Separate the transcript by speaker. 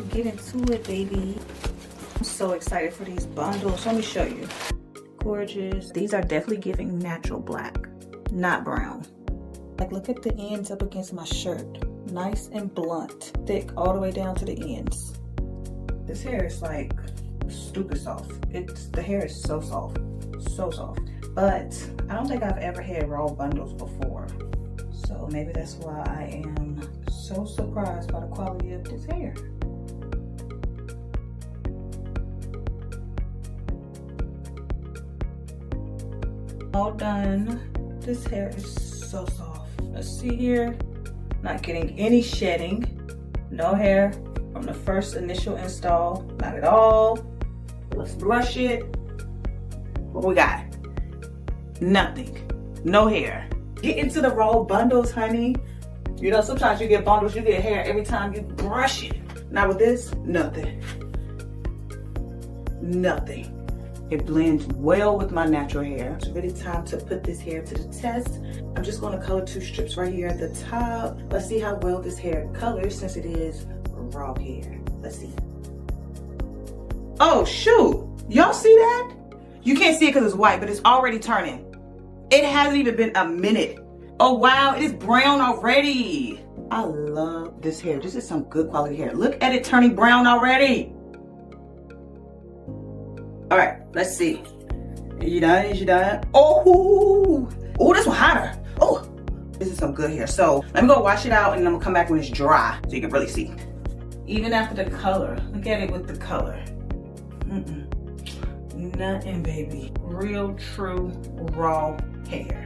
Speaker 1: Get into it, baby. I'm so excited for these bundles. Let me show you. Gorgeous. These are definitely giving natural black, not brown. Like, look at the ends up against my shirt. Nice and blunt, thick all the way down to the ends. This hair is like stupid soft. The hair is so soft, so soft. But I don't think I've ever had raw bundles before. So maybe that's why I am so surprised by the quality of this hair. All done. This hair is so soft. Let's see here. Not getting any shedding. No hair from the first initial install. Not at all. Let's brush it. What we got? Nothing. No hair. Get into the raw bundles, honey. You know, sometimes you get bundles, you get hair every time you brush it. Not with this, nothing. Nothing. It blends well with my natural hair. It's really time to put this hair to the test. I'm just gonna color 2 strips right here at the top. Let's see how well this hair colors since it is raw hair. Let's see. Oh shoot, y'all see that? You can't see it because it's white, but it's already turning. It hasn't even been a minute. Oh wow, it is brown already. I love this hair. This is some good quality hair. Look at it turning brown already. All right, let's see. Is you done? Is you done? Oh, this one hotter. Oh, this is some good hair. So let me go wash it out and then I'm gonna come back when it's dry so you can really see. Even after the color, look at it with the color. Nothing, baby. Real, true, raw hair.